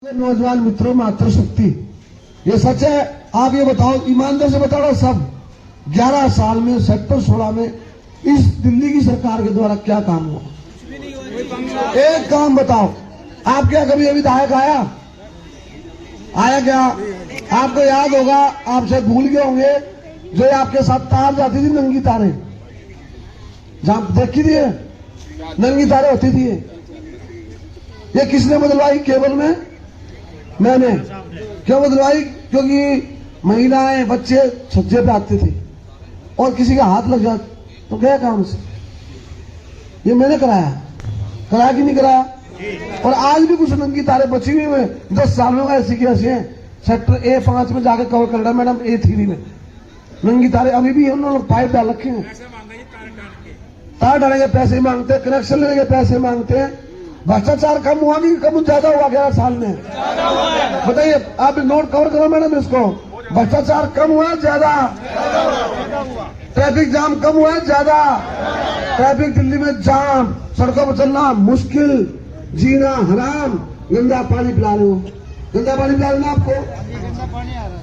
नौजवान मित्रों, मातृशक्ति, ये सच है। आप ये बताओ, ईमानदार से बताओ सब, 11 साल में सेक्टर 16 में इस दिल्ली की सरकार के द्वारा क्या काम हुआ? एक काम बताओ। आप क्या कभी विधायक आया क्या? आपको याद होगा, आप शायद भूल गए होंगे, जो आपके साथ तार जाती थी, नंगी तारें, जहां देखी थी नंगी तारें होती थी, ये किसने बदलवाई? केबल में मैंने। क्यों बदलवाई? क्योंकि महिलाएं बच्चे छज्जे पे आते थे और किसी का हाथ लग जाता तो गया काम से। ये मैंने कराया कि नहीं कराया? और आज भी कुछ नंगी तारें बची हुई है। 10 साल में ऐसी की ऐसी है। सेक्टर A5 में जाकर कवर कर रहा है मैडम, A3 में नंगी तारें अभी भी उन्होंने लोग पाइप डाल रखे हैं। तार डालेंगे पैसे मांगते हैं, कनेक्शन लेने के पैसे मांगते हैं। भ्रष्टाचार कम हुआ कि कम ज्यादा हुआ 11 साल में? बताइए, आप नोट कवर करो मैडम इसको। भ्रष्टाचार कम हुआ ज्यादा? ट्रैफिक जाम कम हुआ ज्यादा? ट्रैफिक दिल्ली में जाम, सड़कों पर चलना मुश्किल, जीना हराम, गंदा पानी पिला रहे हो। गंदा पानी पिला रहे ना आपको।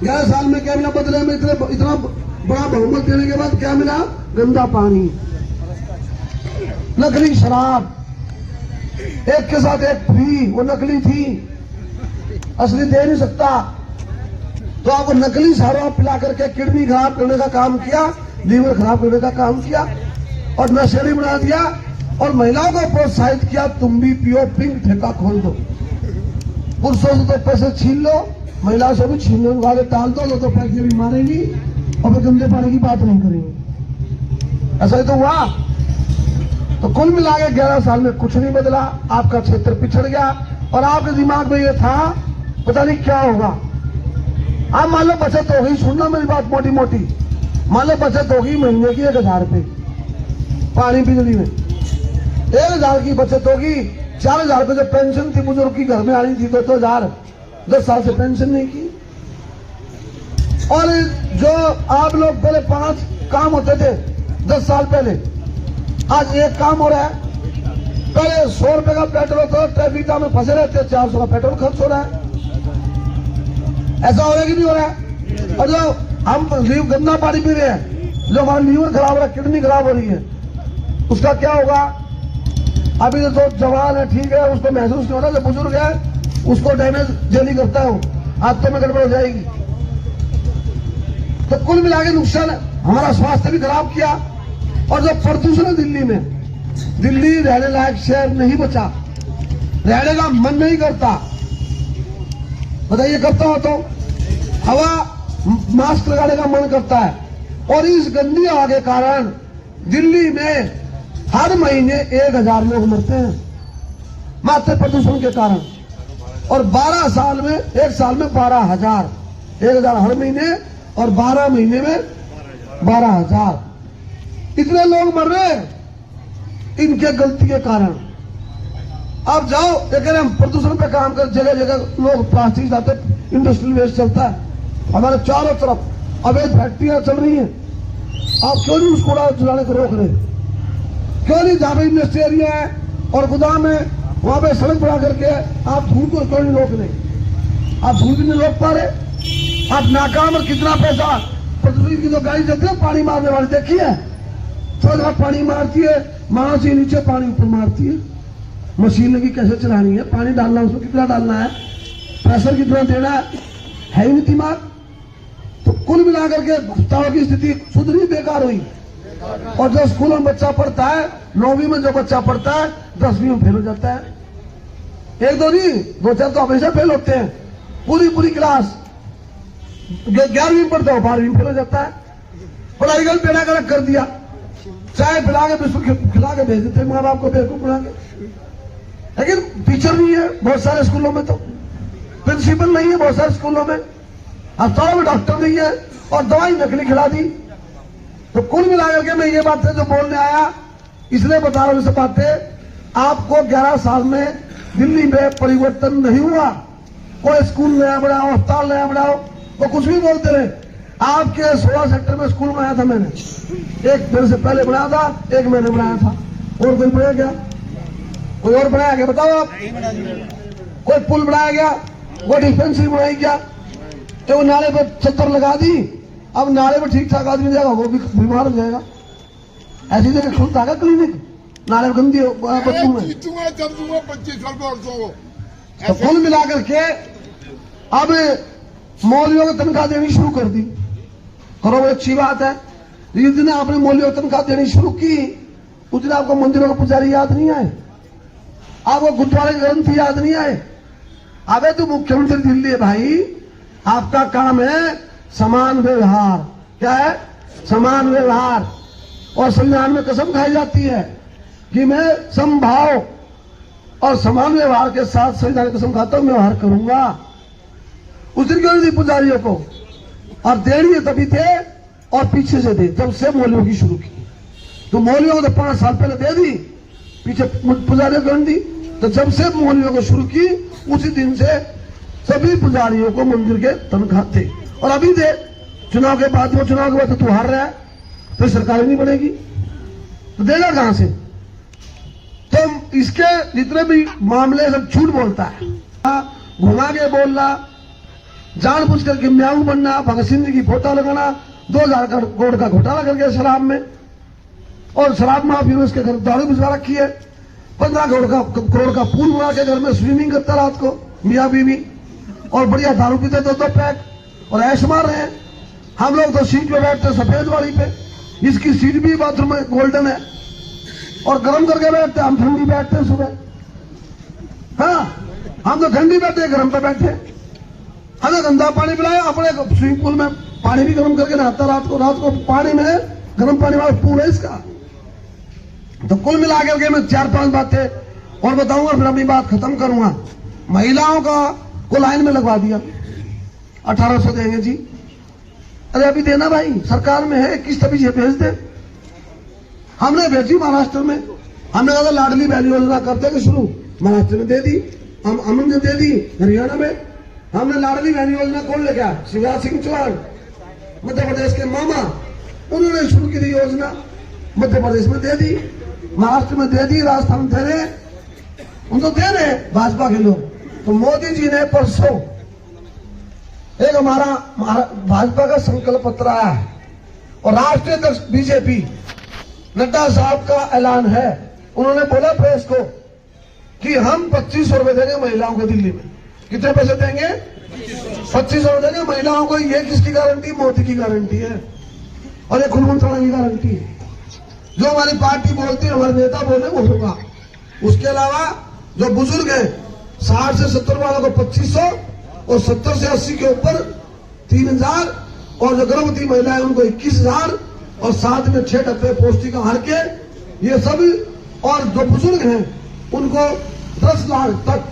11 साल में क्या मिला बदले में? इतना बड़ा बहुमत देने के बाद क्या मिला? गंदा पानी, नकली शराब, एक के साथ एक फ्री। वो नकली थी, असली दे नहीं सकता। तो आपको नकली शराब पिला करके किडनी खराब करने का काम किया, लीवर खराब करने का काम किया और नशेड़ी बना दिया और महिलाओं को प्रोत्साहित किया, तुम भी पियो, पिंक ठेका खोल दो। पुरुषों से तो पैसे छीन लो, महिलाओं से भी छीन लो, वाले टाल दो, तो पैसे भी मारेंगी और फिर गंदे पानी की बात नहीं करेंगे। ऐसा ही तो हुआ। तो कुल मिला के 11 साल में कुछ नहीं बदला। आपका क्षेत्र पिछड़ गया और आपके दिमाग में ये था पता नहीं क्या होगा। आप मान लो बचत होगी, सुनना मेरी बात मोटी मोटी, मान लो बचत होगी महीने की 1000 रुपए पानी बिजली में, 1000 की बचत होगी। 4000 रुपए जो पेंशन थी बुजुर्ग की घर में आनी थी, 2000, 10 साल से पेंशन नहीं की। और जो आप लोग पहले 5 काम होते थे 10 साल पहले, आज 1 काम हो रहा है। पहले 100 रुपए का पेट्रोल तो ट्रैफिक जाम में फंसे रहते, 400 का पेट्रोल खर्च हो रहा है। ऐसा हो रहा है कि नहीं हो रहा है? और जो हम गंदा पानी पी रहे हैं, जो हमारा लीवर खराब हो रहा है, किडनी खराब हो रही है, उसका क्या होगा? अभी जो जवान है ठीक है, उसको महसूस नहीं हो रहा। जो बुजुर्ग है उसको डैमेज जल्दी करता है, हाथों में गड़बड़ हो जाएगी। तो कुल मिला के नुकसान, हमारा स्वास्थ्य भी खराब किया। और जो प्रदूषण है दिल्ली में, दिल्ली रहने लायक शहर नहीं बचा, रहने का मन नहीं करता। बताइए करता हो तो? हवा मास्क लगाने का मन करता है। और इस गंदी हवा के कारण दिल्ली में हर महीने 1000 लोग मरते हैं मात्र प्रदूषण के कारण। और 12 साल में, 1 साल में 12,000, 1000 हर महीने और 12 महीने में 12,000। इतने लोग मर रहे हैं इनके गलती के कारण। आप जाओ, ये कह रहे हम प्रदूषण पे काम कर, जगह जगह लोग प्लास्टिक जाते, इंडस्ट्रियल वेस्ट चलता है हमारे चारों तरफ, अवैध फैक्ट्रियां चल रही हैं। आप क्यों नहीं उसको चलाने को रोक रहे? क्यों नहीं? जहां पे इंडस्ट्री एरिया है और गोदाम है, वहां पे सड़क बना करके आप धूल को क्यों नहीं रोक रहे? आप धूल भी नहीं रोक पा रहे। आप नाकाम। और कितना पैसा प्रदूषण की जो गाड़ी चलती है पानी मारने वाली, देखी है? थोड़ा पानी मारती है, मां से नीचे पानी ऊपर मारती है। मशीन लगी कैसे चलानी है, पानी डालना, उसमें कितना डालना है, प्रेशर कितना देना है ही नहीं दिमाग। तो कुल मिलाकर के भ्रष्टाचार की स्थिति सुधरी, बेकार हुई। और जो स्कूलों में बच्चा पढ़ता है, 9वीं में जो बच्चा पढ़ता है, 10वीं में फेल हो जाता है। 1-2 नहीं, 2-4 तो हमेशा फेल होते हैं। पूरी क्लास 11वीं में पढ़ता हो, 12वीं में फेल हो जाता है। पढ़ाई का बेड़ा गर्क कर दिया, चाय पिला के बिस्कुट खिला के भेज देते माँ बाप को बेवकूफ बना के। लेकिन टीचर नहीं है बहुत सारे स्कूलों में, तो प्रिंसिपल नहीं है बहुत सारे स्कूलों में, अस्पतालों में डॉक्टर नहीं है और दवाई नकली खिला दी। तो कुल मिलाकर के मैं ये बात जो बोलने आया, इसलिए बता रहा हूं सब बातें। आपको 11 साल में दिल्ली में परिवर्तन नहीं हुआ। कोई स्कूल नया बनाओ, अस्पताल नया बनाओ, तो कुछ भी बोलते रहे। आपके 16 सेक्टर में स्कूल बनाया था मैंने, 1 दिन से पहले बनाया था, 1 महीने बनाया था। और कोई बनाया क्या? कोई और बनाया क्या? बताओ आप। कोई पुल बनाया गया? वो डिस्पेंसरी बनाई क्या? तो वो नाले पर छत्तर लगा दी, अब नाले पर ठीक ठाक आदमी जाएगा वो भी बीमार हो जाएगा। ऐसी जगह खुलता है क्लिनिक नाले गंदी बच्चों में। तो कुल मिलाकर के अब मौलवियों को तनख्वाह देनी शुरू कर दी। करो वो अच्छी बात है। जिस दिन आपने मौलवियों को तनख्वाह देनी शुरू की उस दिन आपको मंदिरों के पुजारी याद नहीं आए, आपको गुरुद्वारे के ग्रंथी याद नहीं आए। अबे तो मुख्यमंत्री दिल्ली है भाई, आपका काम है समान व्यवहार। क्या है? समान व्यवहार। और संविधान में कसम खाई जाती है कि मैं समभाव और समान व्यवहार के साथ संविधान कसम खाता हूं व्यवहार करूंगा। उस दिन क्यों नहीं दी पुजारियों को? और देनी तभी थे और पीछे से दे जब से मौलवियों की शुरू की। तो मौलवियों को तो 5 साल पहले दे दी, पीछे पुजारियों को नहीं दी। तो जब से मौलवियों को शुरू की उसी दिन से सभी पुजारियों को मंदिर के तनख्वाह थे। और अभी दे चुनाव के बाद, वो चुनाव के बाद तो तू हार रहा है तो सरकार नहीं बनेगी तो देगा कहां से? तो इसके जितने भी मामले सब झूठ बोलता है, घुमा के बोलना, जानबूझ करके म्याऊ बनना, भगत सिंह जी की फोटो लगाना, 2000 करोड़ का घोटाला करके शराब में, और शराब माफिया उसके घर दारू भिजवा रखी है। 15 करोड़ का पूल बना के घर में स्विमिंग करता रात को मियाँ बीवी, और बढ़िया दारू पीते 2 पैक और ऐश मार रहे हैं। हम लोग तो सीट पे बैठते सफेद वाली पे, इसकी सीट भी बाथरूम में गोल्डन है और गर्म करके बैठते, हम ठंडी बैठते हैं सुबह। हाँ, हम तो ठंडी बैठते गर्म पे बैठे। हमें गंदा पानी पिलाया, अपने स्विमिंग पूल में पानी भी गर्म करके नहाता रात को पानी में गर्म पानी वाला पूल है इसका। तो कुल मिलाकर के मैं 4-5 बातें और बताऊंगा फिर अपनी बात खत्म करूंगा। महिलाओं को लाइन में लगवा दिया, 1800 देंगे जी। अरे अभी देना भाई, सरकार में है, किस तभी से भेज दे। हमने भेजी महाराष्ट्र में, हमने कहा लाडली बहन योजना करते के शुरू, महाराष्ट्र में दे दी, हम अमन ने दे दी हरियाणा में। हमने लाडली बहन योजना कौन लेके आया? शिवराज सिंह चौहान, मध्य प्रदेश के मामा, उन्होंने शुरू की थी योजना, मध्य प्रदेश में दे दी, महाराष्ट्र में दे दी, राजस्थान में दे रहे, उनको दे रहे भाजपा के लोग। तो मोदी जी ने परसों एक हमारा भाजपा का संकल्प पत्र आया है और राष्ट्रीय अध्यक्ष बीजेपी नड्डा साहब का ऐलान है। उन्होंने बोला प्रेस को कि हम 2500 रुपए देंगे महिलाओं को दिल्ली में। कितने पैसे देंगे? 2500 रुपए देंगे महिलाओं को। ये किसकी गारंटी? मोदी की गारंटी है और ये कुलवंत राणा की गारंटी है। जो हमारी पार्टी बोलती है, हमारे नेता बोले वो होगा। उसके अलावा जो बुजुर्ग है 60 से 70 वालों को 2500 और 70 से 80 के ऊपर 3000 और जो गर्भवती महिलाएं उनको 21,000 और साथ में 6 डब्बे पौष्टिक आहार के, ये सब। और जो बुजुर्ग हैं उनको 10 लाख तक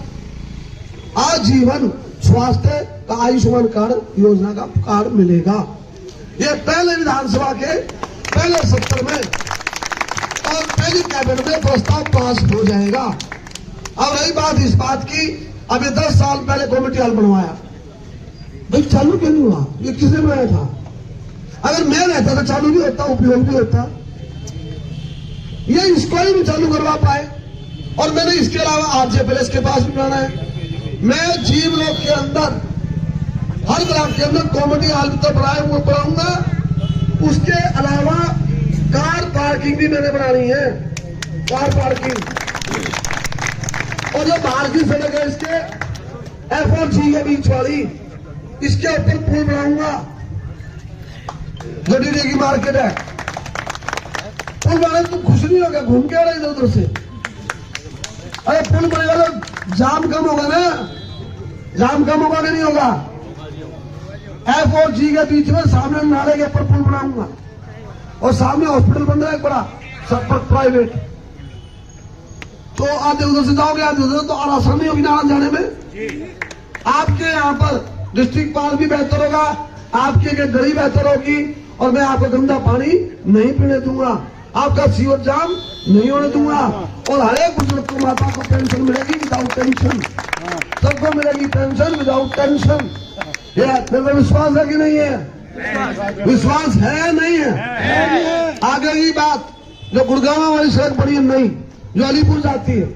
आजीवन स्वास्थ्य का आयुष्मान कार्ड योजना का कार्ड मिलेगा। ये पहले विधानसभा के पहले सत्र में और पहली कैबिनेट में प्रस्ताव पास हो जाएगा। अब रही बात इस बात की, अभी 10 साल पहले कमेटी हॉल बनवाया, भाई चालू क्यों नहीं हुआ? ये किसने बनाया था? अगर मैं रहता तो चालू भी होता, उपयोग भी होता। ये इसको ही भी चालू करवा पाए। और मैंने इसके अलावा आज प्लेस के पास भी बनाना है। मैं जीव लोग के अंदर हर ब्लॉक के अंदर कॉमेडी हॉल तो बनाऊंगा। उसके अलावा कार पार्किंग भी मैंने बनानी है, कार पार्किंग। और जो बाहर की सड़क है इसके F और G के बीच वाली, इसके ऊपर पुल बनाऊंगा। जो डीडी की मार्केट है, पुल बनाने तो खुश नहीं होगा, घूम के आ रहा इधर उधर से। अरे पुल बनेगा तो जाम कम होगा ना, जाम कम होगा कि नहीं होगा? F और G के बीच में सामने नाले के ऊपर पुल बनाऊंगा और सामने हॉस्पिटल बन रहा है बड़ा सब प्राइवेट। तो आधे उधर से जाओगे, आधे उधर, तो आसानी होगी नाला जाने में। आपके यहाँ पर डिस्ट्रिक्ट पार्क भी बेहतर होगा, आपकी गली बेहतर होगी और मैं आपको गंदा पानी नहीं पीने दूंगा, आपका सीवर जाम नहीं होने दूंगा। और हर एक बुजुर्ग को, माता को पेंशन मिलेगी विदाउट टेंशन, सबको मिलेगी पेंशन विदाउट टेंशन। ये मेरे को विश्वास है कि नहीं है? विश्वास है नहीं है? आगे की बात, जो गुड़गांव वाली सड़क बड़ी है नहीं, जो अलीपुर जाती है,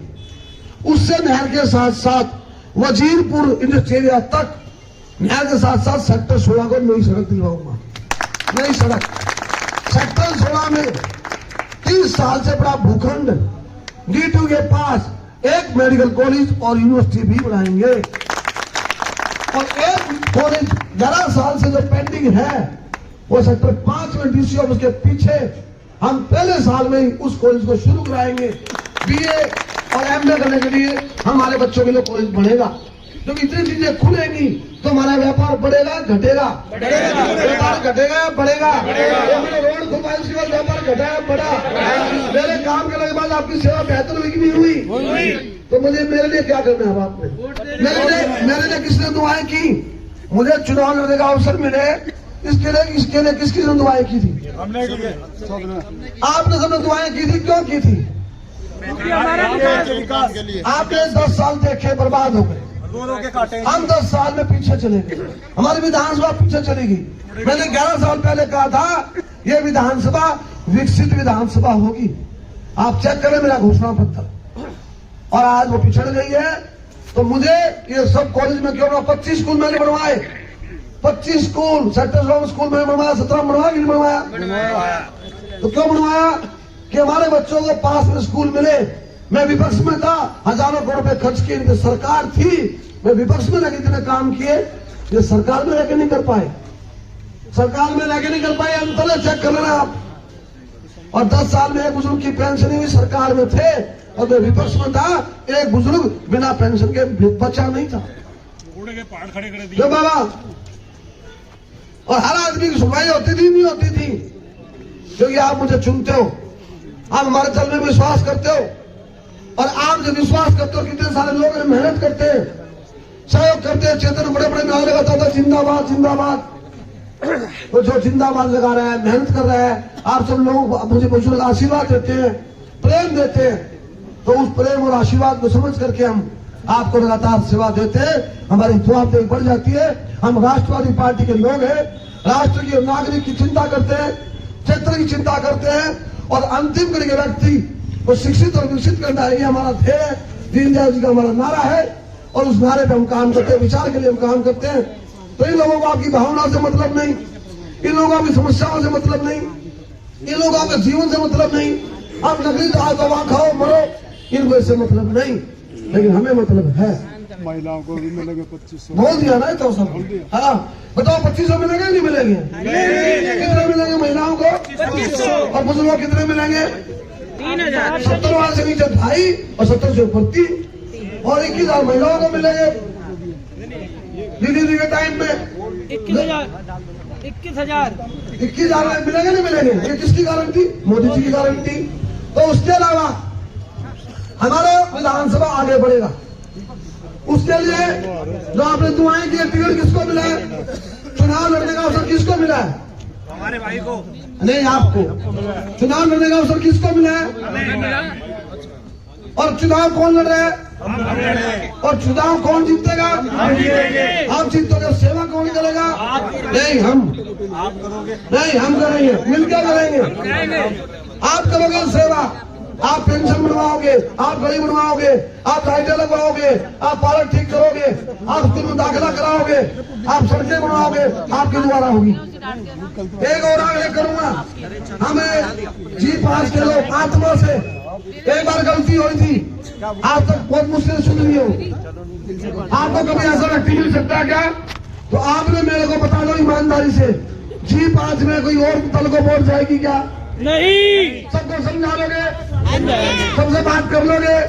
उससे नहर के साथ साथ वजीरपुर इंडस्ट्रियल एरिया तक नहर के साथ साथ सेक्टर 16 को नई सड़क दिलवाऊंगा। नई सड़क सेक्टर 16 में 30 साल से बड़ा भूखंड D2 के पास एक मेडिकल कॉलेज और यूनिवर्सिटी भी बनाएंगे। और एक कॉलेज 11 साल से जो पेंडिंग है वो सेक्टर 5 में DC ऑफिस के पीछे हम पहले साल में ही उस कॉलेज को शुरू कराएंगे। BA और MA करने के लिए हमारे बच्चों के लिए कॉलेज बनेगा। जब इतनी चीजें खुलेंगी तो हमारा व्यापार बढ़ेगा घटेगा, व्यापार घटेगा बढ़ेगा। मैंने रोड खुलवाई उसके बाद व्यापार घटा बढ़ा। मेरे काम करने के बाद आपकी सेवा बेहतर हुई कि नहीं हुई? तो मुझे मेरे लिए क्या करना है आपने? मेरे लिए किसने दुआएं की? मुझे चुनाव लड़ने का अवसर मिले इसके लिए किसकी दुआएं की थी? आपने सबने दुआएं की थी। क्यों की थी? आपने 10 साल देखे बर्बाद हो गए। हम 10 साल में पीछे चले गए। हमारी विधानसभा पीछे चलेगी। मैंने 11 साल पहले कहा था ये विधानसभा विकसित विधानसभा होगी। आप चेक करें मेरा घोषणा पत्र। और आज वो पिछड़ गई है। तो मुझे ये सब कॉलेज में क्यों 25 स्कूल मैंने बनवाए। 25 स्कूल सेक्टर 16 स्कूल में बनवाया। 17 बनवाया कि नहीं बनवाया? तो क्यों बनवाया? कि हमारे बच्चों को पास में स्कूल मिले। मैं विपक्ष में था, हजारों करोड़ रुपए खर्च किए, इनकी सरकार थी, मैं विपक्ष में लगे इतने काम किए, ये सरकार में रहकर नहीं कर पाए। सरकार में रहकर नहीं कर पाए। अंतर चेक कर लेना आप। और 10 साल में एक बुजुर्ग की पेंशन हुई, सरकार में थे और मैं विपक्ष में था, एक बुजुर्ग बिना पेंशन के बचा नहीं था। पहाड़ खड़े कर दिए बाबा। और हर आदमी की सुनवाई होती थी नहीं होती थी? क्योंकि आप मुझे चुनते हो, आप हमारे चलने में विश्वास करते हो। और आप जब विश्वास करते हो, कितने सारे लोग मेहनत करते हैं, सहयोग करते हैं। चेतन बड़े बड़े नारे लगाता था जिंदाबाद जिंदाबाद। तो जो जिंदाबाद लगा रहा है, मेहनत कर रहा है, आप सब लोग मुझे बुजुर्ग आशीर्वाद देते हैं, प्रेम देते हैं। तो उस प्रेम और आशीर्वाद को समझ करके हम आपको लगातार सेवा देते हैं। हमारी जवाबदेही बढ़ जाती है। हम राष्ट्रवादी पार्टी के लोग हैं, राष्ट्र की नागरिक की चिंता करते हैं, क्षेत्र की चिंता करते हैं और अंतिम करके व्यक्ति को शिक्षित और विकसित करना है। ये हमारा ध्येय है, दीनदयाल जी का हमारा नारा है और उस नारे पे हम काम करते हैं, विचार के लिए हम काम करते हैं। तो इन लोगों को आपकी भावना से मतलब नहीं, इन लोगों की समस्याओं से मतलब नहीं, इन लोगों के जीवन से मतलब नहीं। आप नकली दवा खाओ मरो, इनको इससे मतलब नहीं, लेकिन हमें मतलब है। महिलाओं को भी मिलेंगे 2500। बोल दिया ना तो सब। हाँ बताओ 2500 मिलेंगे नहीं मिलेंगे? कितने मिलेंगे महिलाओं को? 2500। और बुजुर्गों कितने मिलेंगे? 3000। 70 वाले से नीचे 2.5 और 70 से ऊपर 3 और 21,000 महिलाओं को मिलेंगे। दीदी के टाइम में 21,000 मिलेंगे नहीं मिलेंगे? ये किसकी गारंटी? मोदी जी की गारंटी। तो उसके अलावा हमारा विधानसभा आगे बढ़ेगा। उसके लिए जो आपने दुआएं की, टिकट किसको मिला है? चुनाव लड़ने का अवसर किसको मिला है? हमारे भाई को नहीं, आपको। चुनाव लड़ने का अवसर किसको मिला है? और चुनाव कौन लड़ रहा है? और चुनाव कौन जीतेगा? आप जीतोगे। सेवा कौन करेगा? नहीं, हम। नहीं, हम करेंगे, मिलकर करेंगे। आप करोगे सेवा, आप पेंशन बनवाओगे, आप गली बनवाओगे, आप लाइटें लगवाओगे, आप पार्लर ठीक करोगे, आप स्कूल में दाखिला कराओगे, आप सड़कें बनवाओगे, आपकी द्वारा होगी। एक और आगे करूंगा, हमें G5 के लोग आत्मा से एक बार गलती हुई थी, आज तक बहुत मुश्किल सुन रही हो। आपको कभी ऐसा व्यक्ति मिल सकता है क्या? तो आपने मेरे को बता दो ईमानदारी से, G5 में कोई और दल को वोट जाएगी क्या? नहीं। सबको समझा लोगे? सबसे बात कर लोगे?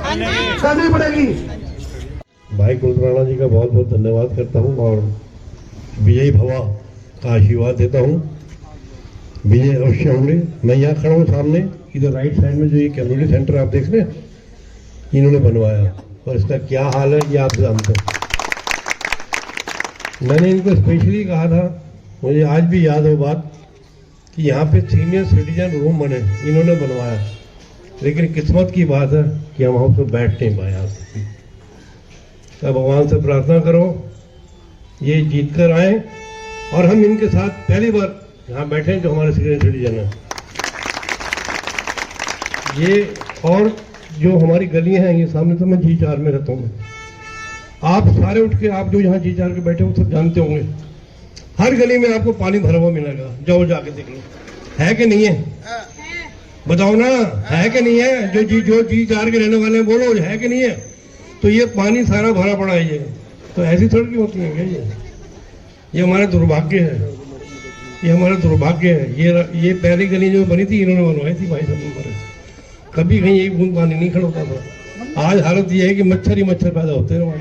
करनी पड़ेगी। भाई कुलदीप राणा जी का बहुत बहुत धन्यवाद करता हूँ और विजयी भवा का आशीर्वाद देता हूँ। विजय अवश्य होंगे। मैं यहाँ खड़ा हूँ सामने, इधर राइट साइड में जो ये कम्युनिटी सेंटर आप देख रहे हैं, इन्होंने बनवाया और इसका क्या हाल है ये आप जानते हैं। मैंने इनको स्पेशली कहा था, मुझे आज भी याद हो बात, कि यहाँ पे सीनियर सिटीजन रूम बने, इन्होंने बनवाया। लेकिन किस्मत की बात है कि हम वहाँ पर बैठ नहीं पाए। तो भगवान से प्रार्थना करो ये जीत कर आए और हम इनके साथ पहली बार यहाँ बैठे जो हमारे सीनियर सिटीजन हैं। ये और जो हमारी गलियां हैं, ये सामने तो मैं G4 में रहता हूँ, आप सारे उठ के, आप जो यहाँ जी चार के बैठे हो सब जानते होंगे, हर गली में आपको पानी भरा हुआ मिलेगा, जाओ जाके देख लो, है कि नहीं है? बताओ ना, है कि नहीं है? जो जी चार के रहने वाले हैं बोलो, है कि नहीं है? तो ये पानी सारा भरा पड़ा है, ये तो ऐसी सड़कें होती हैं क्या? ये हमारा दुर्भाग्य है, ये हमारा दुर्भाग्य है। ये पहली गली जो बनी थी इन्होंने बनवाई थी भाई साहब, कभी कहीं एक बूंद पानी नहीं खड़ा होता था। आज हालत ये है कि मच्छर ही मच्छर पैदा होते हैं वहां।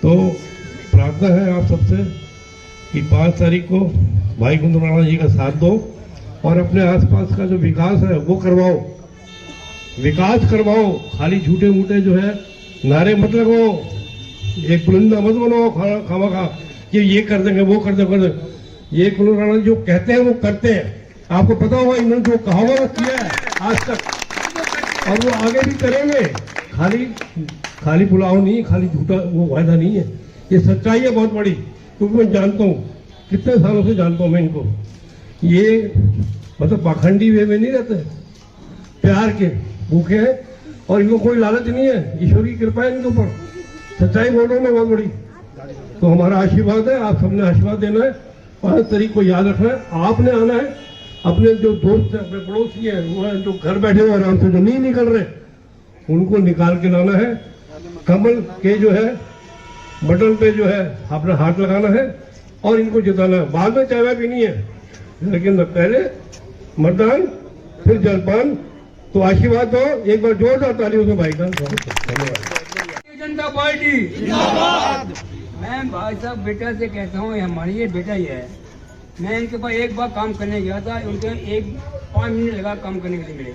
तो प्रार्थना है आप सबसे कि 5 तारीख को भाई कुंदन राणा जी का साथ दो और अपने आसपास का जो विकास है वो करवाओ, विकास करवाओ। खाली झूठे मूठे जो है नारे मत लगाओ, एक बुलंदा मत बनाओ खामा खा कि ये कर देंगे वो कर देंगे। ये कुंदन राणा जो कहते हैं वो करते हैं। आपको पता होगा इन्होंने जो कहा हुआ किया है आज तक और वो आगे भी करेंगे। खाली पुलाव नहीं, खाली झूठा वो वायदा नहीं है, ये सच्चाई है बहुत बड़ी। क्योंकि मैं जानता हूँ, कितने सालों से जानता हूँ मैं इनको, ये मतलब पाखंडी वे में नहीं रहते, प्यार के भूखे हैं और इनको कोई लालच नहीं है। ईश्वर की कृपा है इनके ऊपर, सच्चाई बोल रहा हूँ मैं बहुत बड़ी। तो हमारा आशीर्वाद है, आप सबने आशीर्वाद देना है। 5 तारीख को याद रखना है, आपने आना है। अपने जो दोस्त हैं, अपने पड़ोसी हैं, वो हैं जो घर बैठे हुए आराम से जो नहीं निकल रहे, उनको निकाल के लाना है। कमल के जो है बटन पे जो है अपना हाथ लगाना है और इनको जिताना है। बाद में चाय पीनी है, लेकिन पहले मतदान फिर जलपान। तो आशीर्वाद दो, एक बार जोरदार तालियों से भाई का धन्यवाद। जनता पार्टी जिंदाबाद। मैं भाई साहब बेटा से कहता हूँ, हमारी ये बेटा ही है। मैं इनके पास एक बार काम करने गया था, उनके 5 मिनट लगा काम करने के लिए मिले।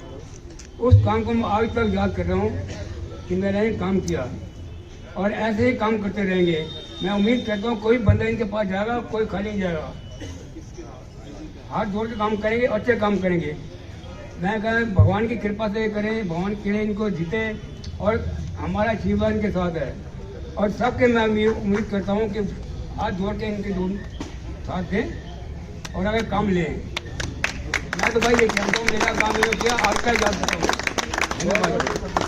उस काम को मैं आज तक याद कर रहा हूँ कि मैंने काम किया और ऐसे ही काम करते रहेंगे। मैं उम्मीद करता हूँ कोई बंदा इनके पास जाएगा, कोई खाली नहीं जाएगा। हाथ जोड़ के काम करेंगे, अच्छे काम करेंगे। मैं कह भगवान की कृपा से करें, भगवान के इनको जीते और हमारा आशीर्वाद इनके साथ है। और सबके मैं उम्मीद करता हूँ कि हाथ जोड़ के इनके दोनों साथ दें और अगर काम लें। मैं तो भाई ये कहता हूँ, मेरा काम ये किया, आपका याद करता हूँ। धन्यवाद।